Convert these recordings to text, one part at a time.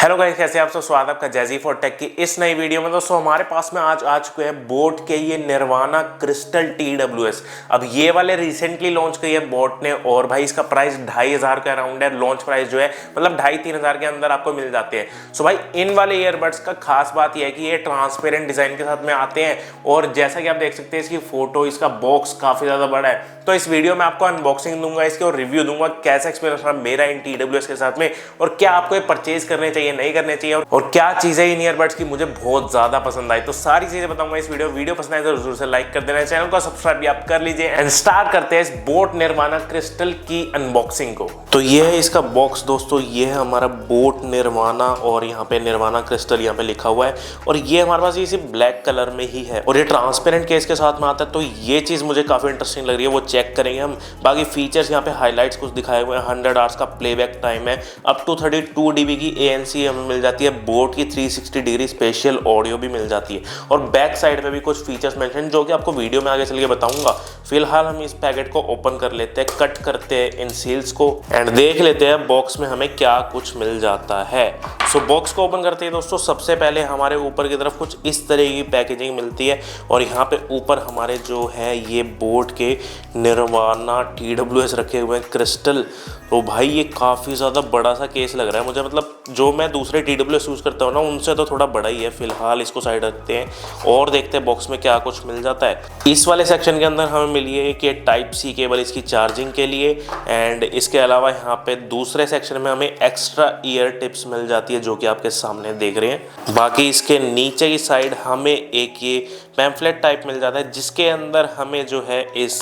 Hello guys, कैसे आप सब। स्वागत आपका जैजी फॉर टेक की इस नई वीडियो में। दोस्तों हमारे पास में आज आ चुके हैं बोट के ये निर्वाणा क्रिस्टल TWS। अब ये वाले रिसेंटली लॉन्च किए हैं बोट ने, और भाई इसका प्राइस 2500 के अराउंड है। लॉन्च प्राइस जो है मतलब 2500-3000 के अंदर आपको मिल जाते हैं। सो भाई इन वाले ईयरबड्स का खास बात यह है कि ये ट्रांसपेरेंट डिजाइन के साथ में आते हैं, और जैसा कि आप देख सकते हैं इसकी फोटो, इसका बॉक्स काफी ज्यादा बड़ा है। तो इस वीडियो में आपको अनबॉक्सिंग दूंगा इसके और रिव्यू दूंगा कैसा एक्सपीरियंस रहा मेरा इन TWS के साथ में, और क्या आपको ये परचेज करने चाहिए नहीं करने चाहिए, और क्या चीजें इन ईयरबड्स की मुझे बहुत ज्यादा पसंद आई। तो सारी चीजें बताऊंगा इस वीडियो पसंद आए तो जरूर से लाइक कर देना, चैनल को सब्सक्राइब भी आप कर लीजिए। एंड स्टार्ट करते हैं इस बोट निर्वाणा क्रिस्टल की अनबॉक्सिंग को। तो ये है इसका बॉक्स दोस्तों, ये है हमारा बोट निर्वाणा, और यहाँ पे निर्वाणा क्रिस्टल यहाँ पे लिखा हुआ है, और ये हमारे पास इसी ब्लैक कलर में ही है, और ये ट्रांसपेरेंट केस के साथ में आता है। तो ये चीज मुझे काफी इंटरेस्टिंग लग रही है, वो चेक करेंगे हम। बाकी फीचर्स यहाँ पे हाईलाइट्स कुछ दिखाए हुए हैं। 100 आवर्स का प्लेबैक टाइम है, अप टू 32 dB की ANC हमें मिल जाती है। बोट की 360 डिग्री स्पेशल ऑडियो भी मिल जाती है, और बैक साइड पे भी कुछ फीचर्स मेंशन जो कि आपको वीडियो में आगे चल के बताऊंगा। फिलहाल हम इस पैकेट को ओपन कर लेते हैं, कट करते हैं इन सील्स को एंड देख लेते हैं बॉक्स में हमें क्या कुछ मिल जाता है। सो बॉक्स को ओपन करते हैं दोस्तों, सबसे पहले हमारे ऊपर की तरफ कुछ इस तरह की पैकेजिंग मिलती है, और यहाँ पे ऊपर हमारे जो है ये बोट के निर्वाणा TWS रखे हुए हैं क्रिस्टल। तो भाई ये काफ़ी ज़्यादा बड़ा सा केस लग रहा है मुझे, मतलब जो मैं दूसरे TWS यूज़ करता हूँ ना उनसे तो थोड़ा बड़ा ही है। फिलहाल इसको साइड रखते हैं और देखते हैं बॉक्स में क्या कुछ मिल जाता है। इस वाले सेक्शन के अंदर हमें मिली है कि टाइप C केबल इसकी चार्जिंग के लिए, एंड इसके अलावा यहाँ पे दूसरे सेक्शन में हमें एक्स्ट्रा ईयर टिप्स मिल जाती है जो कि आपके सामने देख रहे हैं। बाकी इसके नीचे की साइड हमें एक ये पैम्फलेट टाइप मिल जाता है, जिसके अंदर हमें जो है इस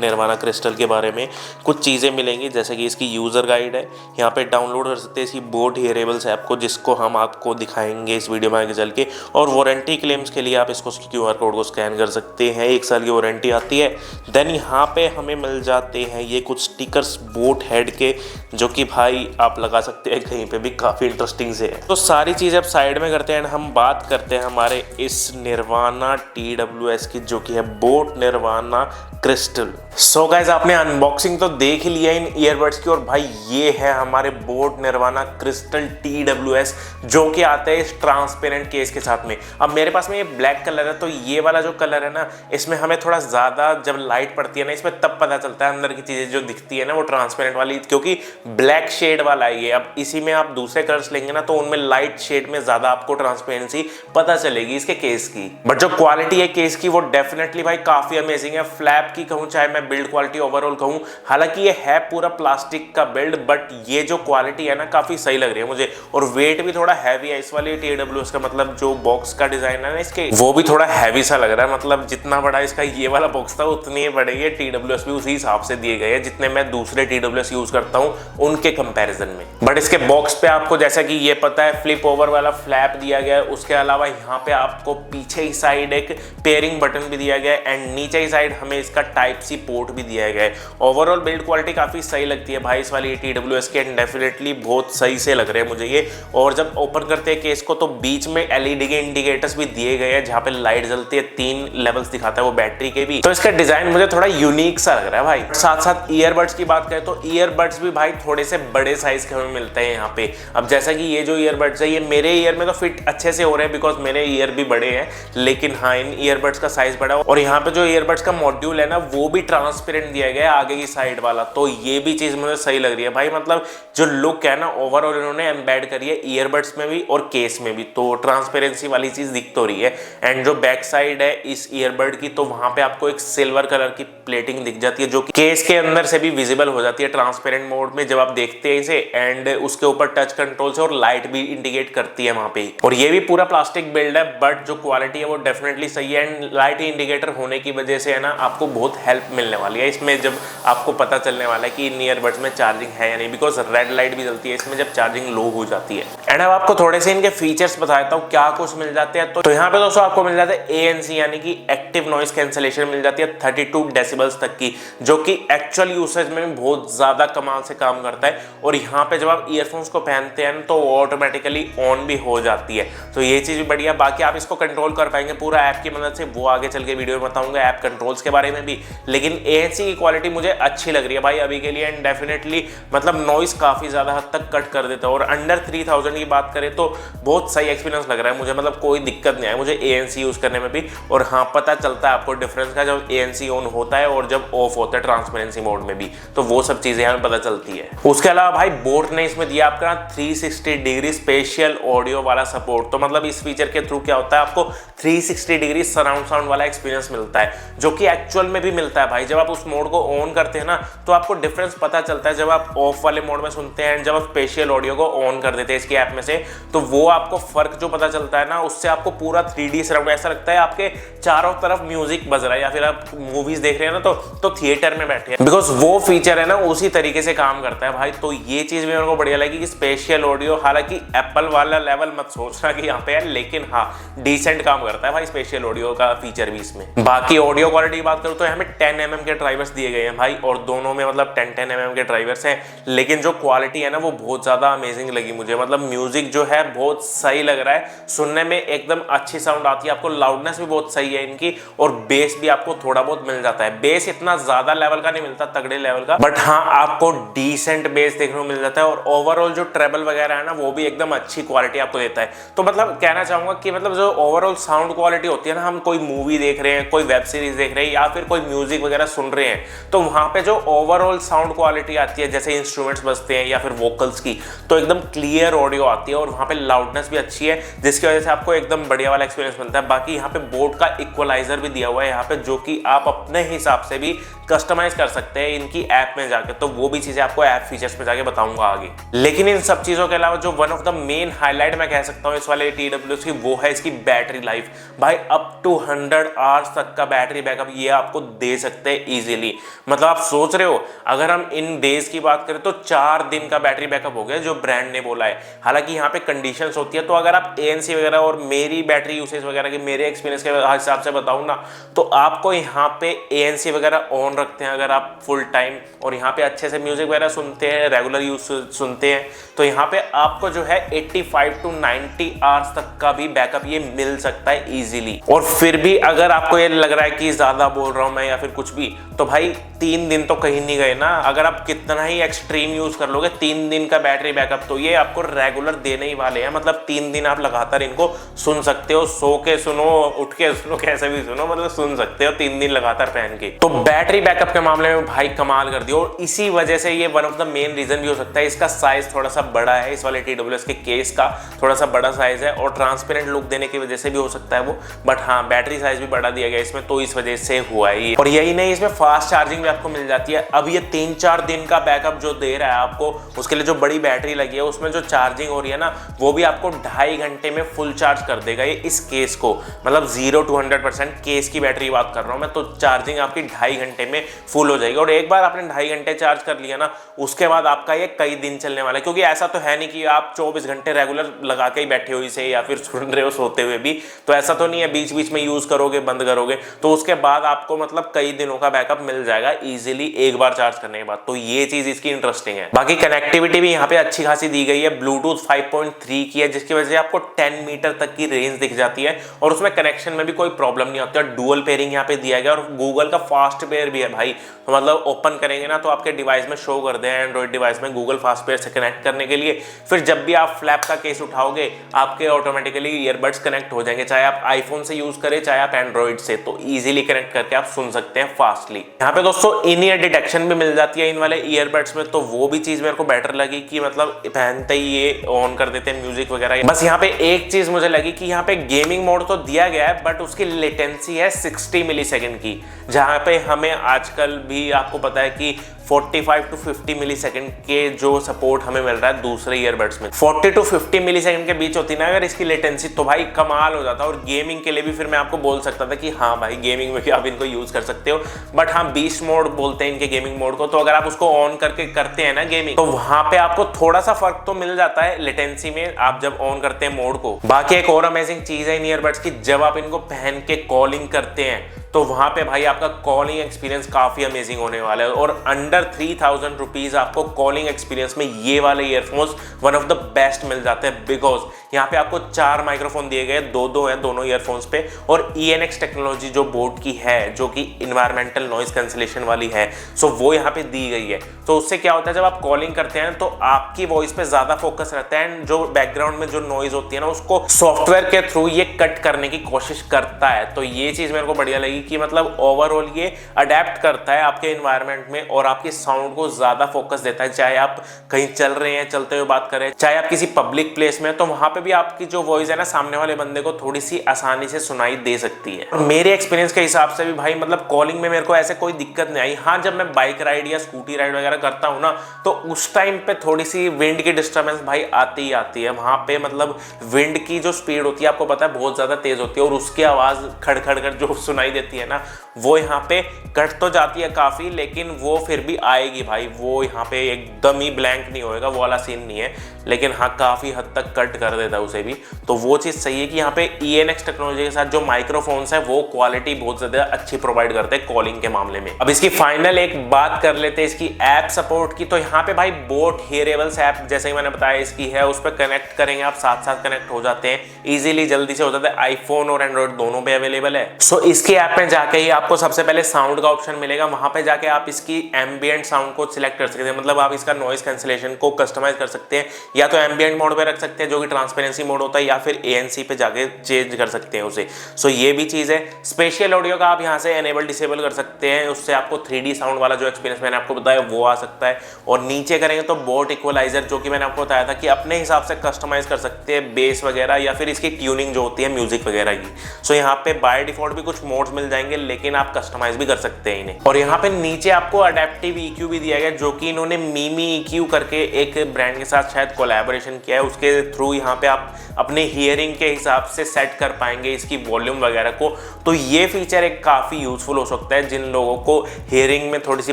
निर्वाणा क्रिस्टल के बारे में कुछ चीज़ें मिलेंगी, जैसे कि इसकी यूज़र गाइड है। यहाँ पे डाउनलोड कर सकते हैं इसकी बोट हियरेबल्स ऐप को, जिसको हम आपको दिखाएंगे इस वीडियो में आगे चल के। और वारंटी क्लेम्स के लिए आप इसको QR कोड को स्कैन कर सकते हैं, 1 साल की वारंटी आती है। देन यहाँ पे हमें मिल जाते हैं ये कुछ स्टिकर्स बोट हेड के, जो कि भाई आप लगा सकते हैं कहीं पे भी, काफ़ी इंटरेस्टिंग से है। तो सारी चीज़ अब साइड में करते हैं, हम बात करते हैं हमारे इस निर्वाणा TWS की, जो कि है boat nirvana crystal. So guys, आपने अनबॉक्सिंग तो देख ही लिया इन ईयरबड्स की, और भाई ये है हमारे बोट निर्वाणा क्रिस्टल TWS, जो कि आता है इस ट्रांसपेरेंट केस के साथ में। अब मेरे पास में ये ब्लैक कलर है, तो ये वाला जो कलर है ना, इसमें हमें थोड़ा ज़्यादा जब लाइट पड़ती है ना इसमें, तब पता चलता है अंदर की चीज़ें जो दिखती है ना वो ट्रांसपेरेंट वाली, क्योंकि ब्लैक शेड वाला है ये। अब इसी में आप दूसरे कलर्स लेंगे ना तो उनमें लाइट शेड में ज़्यादा आपको ट्रांसपेरेंसी पता चलेगी इसके केस की। बट जो क्वालिटी है केस की वो डेफिनेटली भाई काफ़ी अमेजिंग है। फ्लैप की कहूँ चाहे मैं बिल्ड क्वालिटी ओवरऑल कहूँ, हालांकि ये है पूरा प्लास्टिक का बिल्ड, बट ये जो क्वालिटी है ना काफ़ी सही लग रही है मुझे। और वेट भी थोड़ा हैवी है इस वाली TWS का, मतलब जो बॉक्स का डिज़ाइन है ना इसके, वो भी थोड़ा हैवी सा लग रहा है। मतलब जितना बड़ा इसका ये वाला बॉक्स था उतनी ही बड़े ये TWS भी उसी हिसाब से दिए गए हैं जितने मैं दूसरे TWS यूज़ करता हूँ उनके कंपैरिजन में। बट इसके बॉक्स पे आपको जैसा कि ये पता है फ्लिप ओवर वाला फ्लैप दिया गया है, उसके अलावा यहाँ पे आपको पीछे ही साइड एक पेयरिंग बटन भी दिया गया है, एंड नीचे ही साइड हमें इसका टाइप C पोर्ट भी दिया गया है। ओवरऑल बिल्ड क्वालिटी काफ़ी सही लगती है भाई इस वाली TWS के, एंड डेफिनेटली बहुत सही से लग रहे हैं मुझे ये। और जब ओपन करते हैं केस को तो बीच में LED के इंडिकेटर्स भी दिए गए हैं, जहाँ पे लाइट जलती है, 3 लेवल्स दिखाता है वो बैटरी के भी। तो इसका डिजाइन मुझे थोड़ा यूनिक सा लग रहा है भाई। साथ साथ ईयरबड्स की बात करें तो ईयरबड्स भी भाई थोड़े से बड़े साइज के हमें मिलते हैं यहाँ पे। अब जैसा कि ये जो ईयरबड्स है ये मेरे ईयर में तो फिट अच्छे से हो रहे हैं, बिकॉज मेरे ईयर भी बड़े हैं, लेकिन हाँ इन ईयरबड्स का साइज बड़ा है। और यहाँ पे जो ईयरबड्स का मॉड्यूल है ना वो भी ट्रांसपेरेंट दिया गया है आगे की साइड वाला, तो ये भी चीज मुझे सही लग रही है भाई। मतलब जो लुक है ना ओवरऑल इन्होंने एम्बेड करी है ईयरबड्स में भी और केस में भी, तो ट्रांसपेरेंसी वाली चीज दिख तो रही है। एंड जो बैक साइड है इस ईयरबड की, तो वहां पे आपको एक सिल्वर कलर की प्लेटिंग दिख जाती है, जो कि केस के अंदर से भी विजिबल हो जाती है ट्रांसपेरेंट मोड में जब आप देखते हैं इसे। एंड उसके ऊपर टच कंट्रोल से और लाइट भी इंडिकेट करती है वहां पे। और ये भी पूरा प्लास्टिक बिल्ड है, बट जो क्वालिटी है वो डेफिनेटली सही है, एंड लाइट इंडिकेटर होने की वजह से है ना आपको बहुत हेल्प मिलने वाली है इसमें, जब आपको पता चलने वाला है कि इन ईयरबड्स में चार्जिंग है या नहीं, बिकॉज रेड लाइट भी जलती है इसमें जब चार्जिंग लो हो जाती है। एंड अब आपको थोड़े से इनके फीचर्स बताता हूँ क्या कुछ मिल जाते हैं। तो यहाँ पे दोस्तों आपको मिल जाता है ANC यानी कि एक्टिव नॉइस कैंसलेशन मिल जाती है 32 डेसिबल्स तक की, जो कि एक्चुअल यूसेज में बहुत ज्यादा कमाल से काम करता है। और यहाँ पे जब आप ईयरफोन्स को पहनते हैं तो ऑटोमेटिकली ऑन भी हो जाती है, तो ये चीज भी बढ़िया। बाकी आप इसको कंट्रोल कर पाएंगे पूरा ऐप की मदद से, वो आगे चल के वीडियो में बताऊंगा, ऐप कंट्रोल्स के बारे में भी। लेकिन ANC की क्वालिटी मुझे अच्छी लग रही है भाई अभी के लिए, एंड डेफिनेटली मतलब नॉइस काफ़ी ज़्यादा हद तक कट कर देता है। और अंडर 3000 की बात करें तो बहुत सही एक्सपीरियंस लग रहा है मुझे, मतलब कोई दिक्कत नहीं है मुझे ANC यूज़ करने में भी। और हाँ, पता चलता है आपको डिफरेंस का जब ANC ऑन होता है और जब ऑफ होता है ट्रांसपेरेंसी मोड में भी, तो वो सब चीज़ें हमें पता चलती है। उसके अलावा भाई बोट ने इसमें दिया आपका 360 डिग्री स्पेशियल ऑडियो वाला सपोर्ट। तो मतलब इस फीचर के थ्रू क्या होता है, आपको 360 डिग्री सराउंड साउंड वाला एक्सपीरियंस मिलता है, जो कि एक्चुअल में भी मिलता है भाई। जब आप उस मोड को ऑन करते हैं ना, तो आपको डिफरेंस पता चलता है जब आप ऑफ वाले मोड में सुनते हैं, जब आप स्पेशियल ऑडियो को ऑन कर देते हैं इसकी ऐप में से, तो वो आपको फर्क जो पता चलता है ना, उससे आपको पूरा 3D सराउंड ऐसा लगता है आपके चारों तरफ म्यूजिक बज रहा है, या फिर आप मूवीज देख रहे हैं ना तो थिएटर में बैठे हैं, बिकॉज वो फीचर है ना उसी तरीके से काम करता है भाई। तो ये चीज भी मेरे को बढ़िया लगी कि स्पेशियल ऑडियो, हालांकि एप्पल वाला लेवल मत सोचना कि यहाँ पे है, लेकिन हाँ डिसेंट काम करता है भाई स्पेशियल ऑडियो का फीचर भी इसमें। बाकी ऑडियो क्वालिटी की बात करूँ तो हमें 10mm के ड्राइवर्स दिए गए हैं भाई, और दोनों में मतलब 10mm के ड्राइवर्स हैं। लेकिन जो क्वालिटी है ना वो बहुत ज्यादा अमेजिंग लगी मुझे, मतलब म्यूजिक जो है बहुत सही लग रहा है, सुनने में एकदम अच्छी साउंड आती है, आपको लाउडनेस भी बहुत सही है इनकी, और बेस भी आपको थोड़ा बहुत मिल जाता है। बेस इतना ज्यादा लेवल का नहीं मिलता, तगड़े लेवल का, बट हाँ आपको डिसेंट बेस देखने को मिल जाता है। और ओवरऑल जो ट्रेबल वगैरह है ना वो भी एकदम अच्छी क्वालिटी आपको देता है। तो मतलब कहना चाहूंगा कि मतलब जो ओवरऑल साउंड क्वालिटी होती है ना, हम कोई मूवी देख रहे हैं, कोई वेब सीरीज देख रहे हैं, या फिर कोई म्यूजिक वगैरह सुन रहे हैं, तो वहां पे जो ओवरऑल साउंड क्वालिटी आती है, जैसे इंस्ट्रूमेंट्स बजते हैं या फिर वोकल्स की, तो एकदम क्लियर ऑडियो आती है, और वहां पे लाउडनेस भी अच्छी है, जिसकी वजह से आपको एकदम बढ़िया वाला एक्सपीरियंस मिलता है। बाकी यहाँ पे बोट का इक्वलाइजर भी दिया हुआ है यहाँ पे, जो कि आप अपने हिसाब से भी कस्टमाइज कर सकते हैं इनकी ऐप में जाके, तो वो भी चीजें आपको ऐप फीचर्स में जाके बताऊंगा आगे। लेकिन इन सब चीजों के अलावा जो one of the main highlight मैं कह सकता हूँ इस वाले TWS की, वो है इसकी बैटरी लाइफ। भाई अप टू 100 आवर्स तक का बैटरी बैकअप ये आपको दे सकते हैं इजीली। मतलब आप सोच रहे हो, अगर हम इन डेज की बात करें तो 4 दिन का बैटरी बैकअप हो गया जो ब्रांड ने बोला है। हालांकि यहाँ पे कंडीशंस होती है, तो अगर आप ANC वगैरह और मेरी बैटरी यूसेज वगैरह के मेरे एक्सपीरियंस के हिसाब से बताऊँ ना, तो आपको यहाँ पे ANC वगैरह ऑन रखते हैं अगर आप फुल टाइम, और यहाँ पे अच्छे से म्यूजिक वगैरह सुनते हैं, रेगुलर यूज सुनते हैं, तो यहाँ पे आपको जो है 85 to 90 आवर्स तक का भी बैकअप ये मिल सकता है इजीली। और फिर भी अगर आपको ये लग रहा है कि ज्यादा बोल रहा हूं मैं या फिर कुछ भी, तो भाई 3 दिन तो कहीं नहीं गए ना। अगर आप कितना ही एक्सट्रीम यूज कर लोगे, 3 दिन का बैटरी बैकअप तो ये आपको रेगुलर देने ही वाले हैं। मतलब 3 दिन आप लगातार इनको सुन सकते हो, सो के सुनो, उठ के सुनो, कैसे भी सुनो, मतलब सुन सकते हो 3 दिन लगातार पहन के। तो बैटरी बैकअप के मामले में भाई कमाल कर दिया, और इसी वजह से ये one of the main reason भी हो सकता है। इसका साइज थोड़ा सा बड़ा है, इस वाले TWS के केस का थोड़ा सा बड़ा साइज है, और ट्रांसपेरेंट लुक देने की वजह से भी हो सकता है वो, बट हाँ बैटरी साइज भी बढ़ा दिया गया इसमें, तो इस वजह से हुआ है। और यही नहीं, इसमें फास्ट चार्जिंग भी आपको मिल जाती है। अब ये 3-4 दिन का बैकअप जो दे रहा है आपको, उसके लिए जो बड़ी बैटरी लगी है उसमें जो चार्जिंग हो रही है ना, वो भी आपको 2.5 घंटे में फुल चार्ज कर देगा ये इस केस को। मतलब 0 to 100% केस की बैटरी बात कर रहा हूं मैं, तो चार्जिंग आपकी 2.5 घंटे में फुल हो जाएगी। और एक बार आपने 2.5 घंटे चार्ज कर लिया ना, उसके बाद आपका ये कई दिन चलने वाला है, क्योंकि ऐसा तो है नहीं कि आप 24 घंटे रेगुलर लगा के ही बैठे हो इसे, या फिर सुन रहे हो सोते हुए भी, तो ऐसा तो नहीं है बीच बीच में यूज करोगे बंद करोगे, तो उसके बाद आपको मतलब कई दिनों का बैकअप मिल जाएगा इजीली एक बार चार्ज करने के बाद। तो ये चीज इसकी इंटरेस्टिंग है। बाकी कनेक्टिविटी भी यहाँ पे अच्छी खासी दी गई है, ब्लूटूथ 5.3 की है, जिसकी वजह से आपको 10 मीटर तक की रेंज दिख जाती है, और उसमें कनेक्शन में भी कोई प्रॉब्लम नहीं होती है। डुअल पेयरिंग यहाँ पे दिया गया, और गूगल का फास्ट पेयर भी है भाई। तो मतलब ओपन करेंगे ना तो आपके डिवाइस में शो कर दे, एंड्रॉइड डिवाइस में गूगल फास्ट पेयर से कनेक्ट करने के लिए। फिर जब भी आप फ्लैप का केस उठाओगे, आपके ऑटोमेटिकली ईयरबड्स कनेक्ट हो जाएंगे, चाहे आप आईफोन से यूज करें चाहे आप एंड्रॉइड से, तो इजीली कनेक्ट करके आप सुन सकते हैं फास्टली। यहाँ पे दोस्तों इन ईयर डिटेक्शन भी मिल जाती है इन वाले ईयरबड्स में, तो वो भी चीज मेरे को बेटर लगी कि मतलब पहनते ही ये ऑन कर देते हैं म्यूजिक वगैरह। बस यहाँ पे एक चीज मुझे लगी कि यहाँ पे गेमिंग मोड तो दिया गया है, बट उसकी लेटेंसी है 60 मिलीसेकंड की, जहाँ पे हमें आजकल भी आपको पता है कि 45 to 50 मिलीसेकंड के जो सपोर्ट हमें मिल रहा है दूसरे ईयरबड्स में, 40 to 50 मिलीसेकंड के बीच होती ना अगर इसकी लेटेंसी, तो भाई कमाल हो जाता। और गेमिंग के लिए भी फिर मैं आपको बोल सकता था कि हाँ भाई गेमिंग में भी आप इनको यूज कर सकते हो, बट हाँ बीस्ट मोड बोलते हैं इनके गेमिंग मोड को, तो अगर आप उसको ऑन करके करते हैं ना गेमिंग, तो वहां पे आपको थोड़ा सा फर्क तो मिल जाता है लेटेंसी में, आप जब ऑन करते हैं मोड को। बाकी एक और अमेजिंग चीज है इन ईयरबड्स की, जब आप इनको पहन के कॉलिंग करते हैं तो वहां पे भाई आपका कॉलिंग एक्सपीरियंस काफी अमेजिंग होने वाला है। और अंडर 3000 रुपीज आपको कॉलिंग एक्सपीरियंस में ये वाले earphones one of the best मिल जाते हैं, बिकॉज यहाँ पे आपको 4 माइक्रोफोन दिए गए, दो हैं दोनों ईयरफोन्स पे, और ENX टेक्नोलॉजी जो बोट की है, जो कि इन्वायरमेंटल नॉइज कैंसिलेशन वाली है, सो वो यहाँ पे दी गई है। तो उससे क्या होता है, जब आप कॉलिंग करते हैं तो आपकी वॉइस पे ज्यादा फोकस रहता है, जो बैकग्राउंड में जो नॉइज होती है ना उसको सॉफ्टवेयर के थ्रू ये कट करने की कोशिश करता है। तो ये चीज मेरे को बढ़िया लगी कि मतलब ओवरऑल ये अडेप्ट करता है आपके एनवायरनमेंट में और आपके साउंड को ज्यादा फोकस देता है। चाहे आप कहीं चल रहे हैं, चलते हुए बात कर रहे हैं, चाहे आप किसी पब्लिक प्लेस में, तो वहां पे भी आपकी जो वॉइस है ना सामने वाले बंदे को थोड़ी सी आसानी से सुनाई दे सकती है। मेरे एक्सपीरियंस के हिसाब से भी भाई मतलब कॉलिंग में मेरे को ऐसे कोई दिक्कत नहीं आई। हाँ, जब मैं बाइक राइड या स्कूटी राइड वगैरह करता हूँ ना, तो उस टाइम पे थोड़ी सी विंड की डिस्टर्बेंस भाई आती ही आती है। वहां पे मतलब विंड की जो स्पीड होती है आपको पता है बहुत ज्यादा तेज होती है, और उसकी आवाज खड़खड़ कर जो सुनाई देती है ना, वो यहाँ पे कट तो जाती है काफी, लेकिन वो फिर भी आएगी भाई। वो यहाँ पे एकदम ही ब्लैंक नहीं होएगा, वो वाला सीन नहीं है, लेकिन हाँ काफी हद तक कट कर देता है उसे भी। तो वो चीज सही है कि यहाँ पे ENX टेक्नोलॉजी के साथ जो माइक्रोफोन्स है वो क्वालिटी बहुत ज्यादा अच्छी प्रोवाइड करते हैं कॉलिंग के मामले में। अब इसकी फाइनल एक बात कर लेते हैं इसकी ऐप सपोर्ट की। तो यहाँ पे भाई बोट हियरेबल्स ऐप, जैसे कि मैंने बताया इसकी है, उस पर कनेक्ट करेंगे आप, साथ साथ कनेक्ट हो जाते हैं इजीली, जल्दी से हो जाता है। आईफोन और एंड्रॉइड दोनों पे अवेलेबल है। सो इसकी ऐप में जाके ही आपको सबसे पहले साउंड का ऑप्शन मिलेगा। वहां पे जाके आप इसकी एम्बिएंट साउंड को सिलेक्ट कर सकते हैं, मतलब आप इसका नॉइज कैंसिलेशन को कस्टमाइज कर सकते हैं, या तो एम्बिएंट मोड पे रख सकते हैं जो कि ट्रांसपेरेंसी मोड होता है, या फिर ANC पे जाके चेंज कर सकते हैं उसे। सो ये भी चीज है। स्पेशल ऑडियो का आप यहाँ से एनेबल डिसेबल कर सकते हैं, उससे आपको 3D साउंड वाला जो एक्सपीरियंस मैंने आपको बताया वो आ सकता है। और नीचे करेंगे तो बोट इक्वलाइजर, जो कि मैंने आपको बताया था कि अपने हिसाब से कस्टमाइज कर सकते हैं बेस वगैरह, या फिर इसकी ट्यूनिंग जो होती है म्यूजिक वगैरह की। सो यहाँ पे बाय डिफॉल्ट भी कुछ मोड्स मिल जाएंगे, लेकिन आप कस्टमाइज भी कर सकते हैं इन्हें। और यहाँ पे नीचे आपको अडेप्टिव EQ भी दिया गया, जो कि इन्होंने मीमी EQ करके एक ब्रांड के साथ शायद कोलैबोरेशन किया है, उसके थ्रू यहाँ पे आप अपने हियरिंग के हिसाब से सेट कर पाएंगे इसकी वॉल्यूम वगैरह को। तो ये फीचर एक काफी यूजफुल हो सकता है जिन लोगों को हियरिंग में थोड़ी सी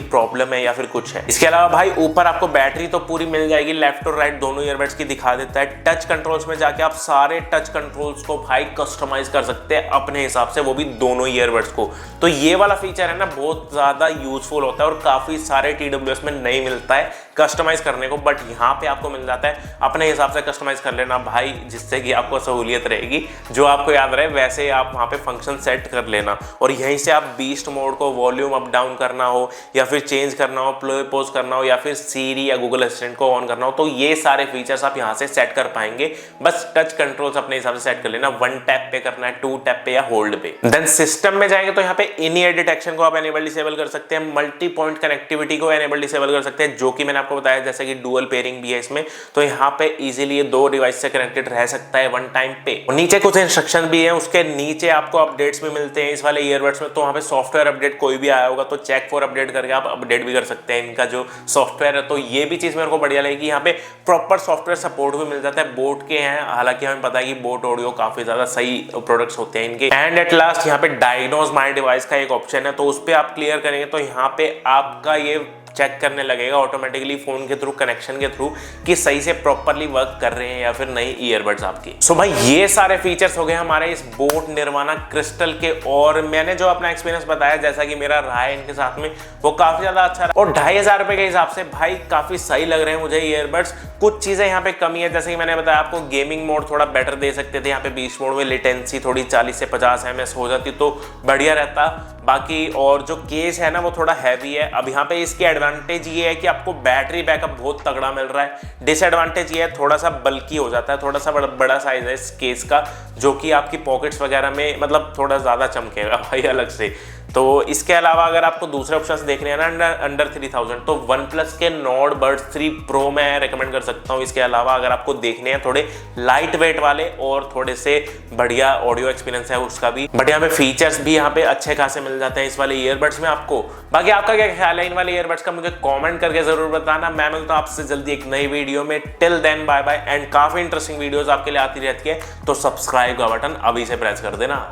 प्रॉब्लम है या फिर कुछ है। इसके अलावा भाई ऊपर आपको बैटरी तो पूरी मिल जाएगी, लेफ्ट और राइट दोनों ईयरबड्स की दिखा देता है। टच कंट्रोल्स में जाके आप सारे टच कंट्रोल्स को भाई कस्टमाइज कर सकते हैं अपने हिसाब से, वो भी दोनों ईयरबड्स को। तो ये वाला फीचर है ना बहुत ज्यादा यूजफुल होता है और काफी सारे TWS में नहीं मिलता है कस्टमाइज करने को, बट यहाँ पे आपको मिल जाता है। अपने हिसाब से कस्टमाइज कर लेना भाई, जिससे कि आपको सहूलियत रहेगी। जो आपको याद रहे वैसे आप वहाँ पे फंक्शन सेट कर लेना, और यहीं से आप बीस्ट मोड को वॉल्यूम अप डाउन करना हो, या फिर चेंज करना हो, प्ले पॉज करना हो, या फिर सीरी या गूगल असिस्टेंट को ऑन करना हो, तो ये सारे फीचर्स आप यहाँ से सेट कर पाएंगे। बस टच कंट्रोल्स अपने हिसाब से सेट कर लेना, 1 टैप पे करना है, 2 टैप पे या होल्ड पे। देन सिस्टम में जाएंगे तो यहाँ पे इन ईयर डिटेक्शन को आप एनेबल डिसेबल कर सकते हैं, मल्टी पॉइंट कनेक्टिविटी को एनेबल डिसेबल कर सकते हैं, जो कि मैंने आपको बताया जैसे कि डुअल पेयरिंग भी है इसमें। तो यहाँ पे इजीली ये 2 डिवाइस से कनेक्टेड रह सकता है वन टाइम पे। और नीचे कुछ इंस्ट्रक्शन भी है, उसके नीचे आपको अपडेट्स भी मिलते हैं इस वाले ईयरबड्स में। तो वहाँ पे सॉफ्टवेयर अपडेट कोई भी आया होगा तो चेक फॉर अपडेट करके आप अपडेट भी कर सकते हैं इनका जो सॉफ्टवेयर है। तो ये भी चीज मेरे को बढ़िया लगी, यहाँ पे प्रॉपर सॉफ्टवेयर सपोर्ट भी मिल जाता है। बोट के हैं, हालांकि हमें पता है कि बोट ऑडियो काफी ज्यादा सही प्रोडक्ट्स होते हैं इनके। एंड एट लास्ट यहाँ पे डायग्नोज माय डिवाइस का एक ऑप्शन है, तो उस पर आप क्लियर करेंगे तो यहाँ पे आपका ये चेक करने लगेगा ऑटोमेटिकली फोन के थ्रू, कनेक्शन के थ्रू, कि सही से प्रॉपरली वर्क कर रहे हैं या फिर नहीं ईयरबड्स आपकी। सो भाई ये सारे फीचर्स हो गए हमारे इस बोट निर्वाणा क्रिस्टल के। और मैंने जो अपना एक्सपीरियंस बताया, जैसा कि मेरा रहा है इनके साथ में, वो काफी ज्यादा अच्छा रहा। और 2500 रुपए के हिसाब से भाई काफी सही लग रहे हैं मुझे ईयरबड्स। कुछ चीजें यहाँ पे कमी है, जैसे कि मैंने बताया आपको गेमिंग मोड थोड़ा बेटर दे सकते थे। यहाँ पे बीच मोड में लेटेंसी थोड़ी 40 से 50 ms हो जाती तो बढ़िया रहता। बाकी और जो केस है ना वो थोड़ा हैवी है। अब यहाँ पे इसकी एडवांटेज ये है कि आपको बैटरी बैकअप बहुत तगड़ा मिल रहा है। डिसएडवांटेज ये है थोड़ा सा बल्की हो जाता है, थोड़ा सा बड़ा साइज है इस केस का, जो कि आपकी पॉकेट्स वगैरह में मतलब थोड़ा ज्यादा चमकेगा भाई अलग से। तो इसके अलावा अगर आपको दूसरे ऑप्शंस देखने हैं ना अंडर 3000, तो OnePlus के Nord Buds 3 Pro मैं रेकमेंड कर सकता हूँ। इसके अलावा अगर आपको देखने हैं थोड़े लाइट वेट वाले और थोड़े से बढ़िया ऑडियो एक्सपीरियंस है उसका भी, बट यहाँ पे फीचर्स भी यहाँ पे अच्छे खासे मिल जाते हैं इस वाले ईयरबड्स में आपको। बाकी आपका क्या ख्याल है इन वाले ईयरबड्स का, मुझे कॉमेंट करके जरूर बताना। मैं मिलता हूँ आपसे जल्दी एक नई वीडियो में। Till then bye bye. And काफी इंटरेस्टिंग वीडियोस आपके लिए आती रहती है, तो सब्सक्राइब का बटन अभी से प्रेस कर देना।